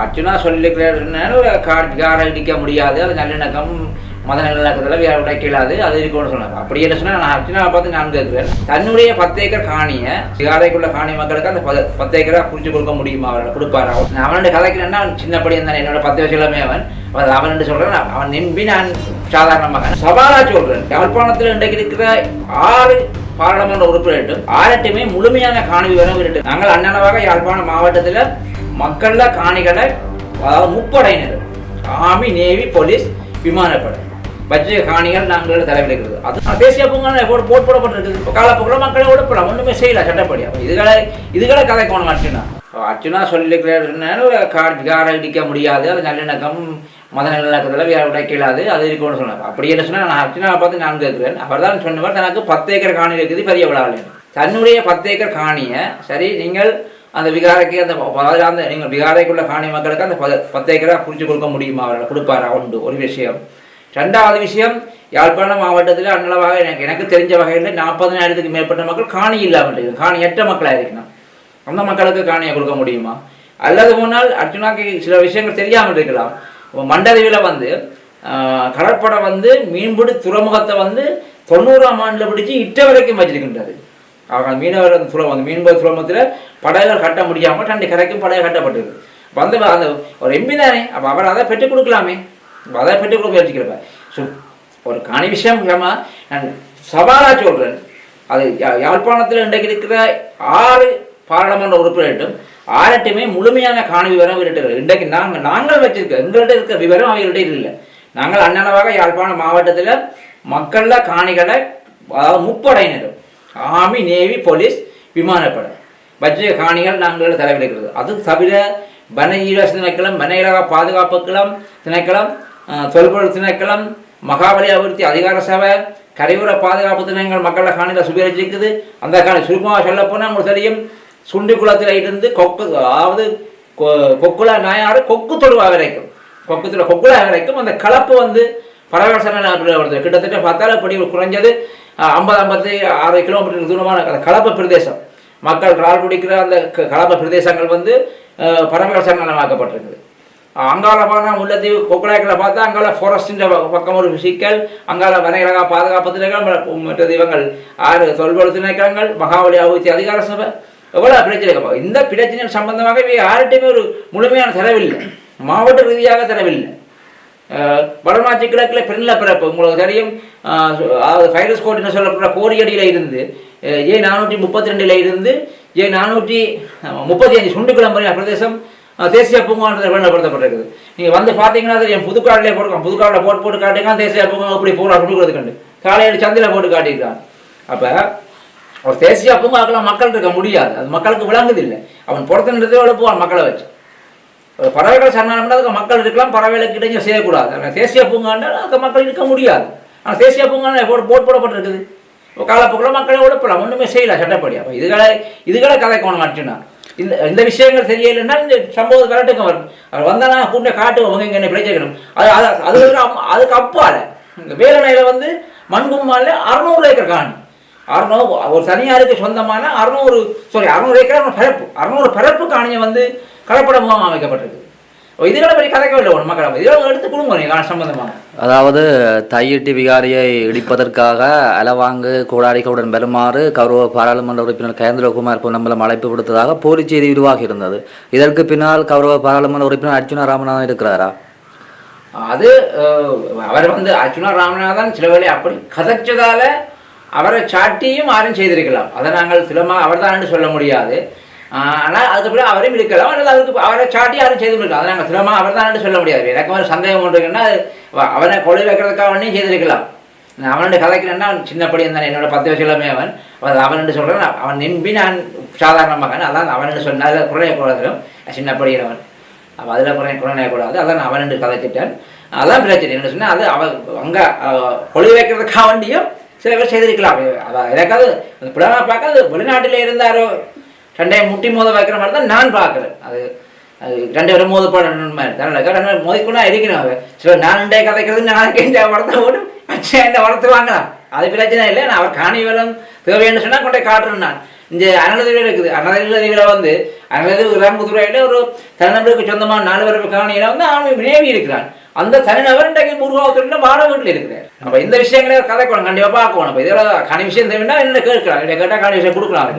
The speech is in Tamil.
அர்ச்சுனா சொல்லியிருக்கிறார் காரை இடிக்க முடியாது, அது நல்லிணக்கம் மத நல்லிணக்கத்தில் வேற உடைக்கலாது, அது இருக்கும்னு சொன்னார். அப்படி என்ன சொன்னால் நான் அர்ச்சுனாவை பார்த்து நான் கேட்குறேன், தன்னுடைய 10 ஏக்கர் காணியை சிகாரைக்குள்ள காணி மக்களுக்கு அந்த 10 ஏக்கரை குறிச்சு கொடுக்க முடியுமா? அவரை கொடுப்பாரு. அவனுடைய கதைக்கிறேன்னா அவன் சின்னப்படி இருந்தான், என்னோட 10 வயசுலமே அவன் என்று சொல்கிறேன். அவன் நம்பி நான் சாதாரணமாக சவாலாக சொல்கிறேன். யாழ்ப்பாணத்தில் இன்றைக்கு இருக்கிற 6 பாராளுமன்ற உறுப்பினர்கள் 6ட்டுமே முழுமையான காணி விவரம் இருக்கு. நாங்கள் அண்ணனவாக யாழ்ப்பாணம் மாவட்டத்தில் மக்கள்ல காணிகளை, அதாவது முப்படையினர், ஆர்மி, நேவி, போலீஸ், விமானப்படை பட்ஜெட் காணிகள் நாங்கள் தலைவிடுகிறது. அது தேசிய பூங்கா போடப்பட்டிருக்குது. இப்போ காலப்போக்கில் மக்களை ஒடுப்பலாம், ஒன்றுமே செய்யலாம் சட்டப்படி. அப்போ இதுகளை கதை கோணம் அர்ச்சுனா சொல்லியிருக்கிறார் காரை இடிக்க முடியாது, அது நல்லிணக்கம் மத நல்லிணக்கத்தில் வேற உடைக்கலாது, அது இருக்கும்னு சொன்னார். அப்படி என்ன சொன்னால் நான் அர்ச்சுனாவை பார்த்து நான் கேட்குறேன். அவர் தான் சொன்னவர் தனக்கு 10 ஏக்கர் காணி இருக்குது, பெரிய விழாவில் தன்னுடைய 10 ஏக்கர் காணியை சரி நீங்கள் அந்த விகாரைக்கு அந்த நீங்கள் விகாரைக்குள்ள காணி மக்களுக்கு அந்த 10 ஏக்கரா குறித்து கொடுக்க முடியுமா? அவர்களை கொடுப்பாரா? உண்டு ஒரு விஷயம். 2வது விஷயம், யாழ்ப்பாணம் மாவட்டத்தில் அன்னளவாக எனக்கு தெரிஞ்ச வகையில் 40,000க்கு மேற்பட்ட மக்கள் காணி இல்லாமல் இருக்கு, காணியற்ற மக்களாக இருக்கணும். அந்த மக்களுக்கு காணியை கொடுக்க முடியுமா? அல்லது போனால் அர்ச்சுனாக்கு சில விஷயங்கள் தெரியாமல் இருக்கலாம். மண்டதவியில் கடற்படை மீன்பிடி துறைமுகத்தை 90ஆம் ஆண்டில் பிடிச்சி இட்ட வரைக்கும் வச்சிருக்கின்றது. அவங்க மீனவர் மீன்பிடி துறைமுகத்தில் படகுகள் கட்ட முடியாமல் 2 கரைக்கும் படகு கட்டப்பட்டிருக்கு. அந்த ஒரு எம்பி தானே, அப்போ அவர் அதை பெற்றுக் கொடுக்கலாமே, அதை பெற்றுக் கொடுக்க முயற்சிக்கிறப்ப. ஸோ ஒரு காணி விஷயம் நான் சவாலாக சொல்கிறேன். அது யாழ்ப்பாணத்தில் இன்றைக்கு இருக்கிற 6 பாராளுமன்ற உறுப்பினர்களும் 6ட்டுமே முழுமையான காணி விவரம் இருக்கிறது. இன்றைக்கு நாங்கள் வச்சிருக்க எங்கள்கிட்ட இருக்க விவரம் அவங்கள்ட்ட இல்லை. நாங்கள் அண்ணனவாக யாழ்ப்பாணம் மாவட்டத்தில் மக்கள்ல காணிகளை, அதாவது முப்படையினரும், ஆர்மி, நேவி, போலீஸ், விமானப்படை பட்ஜெட் காணிகள் நாங்கள் தலைவிடுகிறது. அது தவிர வனஈர திணைக்களம், வனயிலக பாதுகாப்புக்களம் திணைக்களம், தொல்பொருள் திணைக்களம், மகாபலி அபிவிருத்தி அதிகார சபை, கரையோர பாதுகாப்பு திணைக்கள் மக்கள காணியில் சுபீரிச்சிருக்குது. அந்த காணி சுருக்கமாக சொல்ல போனால் உங்களுக்கு தெரியும், சுண்டி குளத்தில் இருந்து அதாவது கொக்குலா நாயாறு கொக்கு தொழுவா வரைக்கும், கொக்குலா வரைக்கும் அந்த கலப்பு பறவைகள் சரணாலயத்தில் கிட்டத்தட்ட 10 படி குறைஞ்சது 50-56 கிலோமீட்டர் தூரமான அந்த கலப்பு பிரதேசம். மக்கள் கால் பிடிக்கிற அந்த கலப்பு பிரதேசங்கள் பறவைகள் சரணாலயமாக்கப்பட்டிருக்குது. அங்கால பார்த்தா முல்லைத்தீவு கொக்குலாய்களை பார்த்தா அங்கால ஃபாரஸ்டின் பக்கம் ஒரு சிக்கல், அங்கால வனவிலக பாதுகாப்பு திணைக்கள், மற்ற தெய்வங்கள் 6 தொல்பொருள் திணைக்களங்கள், மகாபலி அபிவிருத்தி அதிகார சபை, எவ்வளோ பிரச்சனை. இந்த பிரச்சனைகள் சம்பந்தமாக யார்கிட்டையுமே ஒரு முழுமையான தரவில்லை, மாவட்ட ரீதியாக தரவில்லை. வடமாட்சி கிழக்கில் பெருநில பிறப்பு உங்களுக்கு தெரியும், ஃபைரஸ் கோட்டின்னு சொல்லப்படுற கோரியடியில் இருந்து A432 இருந்து A435 சுண்டுக்குளம் வரை பிரதேசம் தேசிய பூங்கான்றதை வேண்டப்படுத்தப்பட்டிருக்குது. நீங்கள் பார்த்தீங்கன்னா தெரியும், புதுக்காட்டிலே போட்டுருக்கோம், புதுக்காட்டில் போட்டு காட்டிங்கன்னா தேசிய பூங்கா இப்படி போகிறா கொடுக்குறது கண்டு காலையில் சந்தில் போட்டு காட்டியிருக்காங்க. அப்போ ஒரு தேசிய பூங்காக்கெல்லாம் மக்கள் இருக்க முடியாது, அது மக்களுக்கு விளங்குது இல்லை. அவன் புறத்தினத்தை எழுப்புவான் மக்களை வச்சு. பறவைகள் சரணாலயம் அதுக்கு மக்கள் இருக்கலாம், பறவைகளுக்கு இடைஞ்சல் செய்யக்கூடாது. ஆனால் தேசிய பூங்காண்டால் அதுக்கு மக்கள் இருக்க முடியாது. ஆனால் தேசிய பூங்கா போடப்பட்டிருக்குது. காலப்போக்கில் மக்களை ஒழுப்பலாம், ஒன்றுமே செய்யலாம் சட்டப்படி. அப்போ இதுகளை கதை கோணம் அடிச்சுனா இந்த விஷயங்கள் தெரியலைன்னா இந்த சம்பவம் விரட்டுக்கு வரும். அவர் வந்தானா கூட்ட காட்டுவோம் இங்கே என்ன பிரச்சனைக்கணும். அதுக்கு அப்பால இந்த வேலனையில் மண்கும்மால 600 ஏக்கர் காணி, 600 ஒரு தனியாருக்கு சொந்தமான 600 ஏக்கர் பரப்பு, 600 பரப்பு காணியை கலப்பட முகாம் அமைக்கப்பட்டிருக்கு. இதுகளை பற்றி கதைக்க இல்லை ஒரு மக்கள், இதெல்லாம் எடுத்து கொடுங்க சம்பந்தமாக. அதாவது தையிட்டி விகாரியை இடிப்பதற்காக அலவாங்கு கோடாரிகளுடன் பெருமாறு கௌரவ பாராளுமன்ற உறுப்பினர் கேந்திரகுமார் பொன்னம்பலம் அழைப்பு விடுத்ததாக போலி செய்தி உருவாகி இருந்தது. இதற்கு பின்னால் கௌரவ பாராளுமன்ற உறுப்பினர் அர்ச்சுனா ராமநாதன் இருக்கிறாரா? அது அவர் அர்ச்சுனா ராமநாதன் சில வேலை அப்படி கதைச்சதால அவரை சாட்டியும் யாரும் செய்திருக்கலாம். அதை நாங்கள் சிலமாக அவர் தான் சொல்ல முடியாது. ஆனால் அதுக்கப்புறம் அவரையும் இருக்கலாம், அல்லது அதுக்கு அவரை சாட்டி யாரும் செய்திருக்கலாம். அதை நாங்கள் சிலமாக அவர் தான் சொல்ல முடியாது. எனக்கு ஒரு சந்தேகம் ஒன்றுங்கன்னா அவனை கொலை வைக்கிறதுக்காக அவனையும் செய்திருக்கலாம். அவனுடைய கதைக்கிறேன்னா அவன் சின்னப்படி இருந்தான், என்னோட 10 வயசுலமே அவன் சொல்கிறேன். அவன் நம்பி நான் சாதாரணமாக அதான் அவன் சொன்ன அதில் குறையக்கூடாது, சின்னப்படுகிறவன் அப்போ அதில் குறையக்கூடாது, அதான் அவன் கதைச்சிட்டான். அதான் பிரச்சனை என்ன சொன்னால் அது அவன் அங்கே கொலை வைக்கிறதுக்காக வேண்டியும் சில பேர் செய்திருக்கலாம். எனக்காவது அந்த புலமாக பார்க்க அது வெளிநாட்டில் இருந்தாரோ 2 முட்டி மோத வைக்கிற மாதிரி தான் நான் பார்க்குறேன். அது 2 பேரும் மோதப்பாடு மாதிரி மோதிக்கொண்டா இருக்கிறோம். சில நான் 2 கதைக்கிறது நாளைக்கு இந்த வளர்த்த ஓடும் இந்த வளர்த்து வாங்கலாம், அது பிரச்சனை இல்லை. நான் அவர் காணி வேலம் தேவைன்னு சொன்னால் கொண்டே காட்டுறேன். நான் இந்த அனலதீவில் இருக்குது. அனலதீவில் வந்து அனலதீவு ராம்புதுறையில ஒரு தனிநபருக்கு சொந்தமான 4 பேருக்கு காணியில வந்து அவன் வினேவி இருக்கிறான். அந்த தனிநபர் இன்றைக்கு முருகாவத்துல வாழ வீட்டில் இருக்கிறார். அப்ப இந்த விஷயங்களே கதை கண்டிப்பா பார்க்கணும். அப்ப இதோட காணி விஷயம் தேவைன்னா என்ன கேட்கலாம், இதை கேட்டா காணி விஷயம் கொடுக்கலாம்.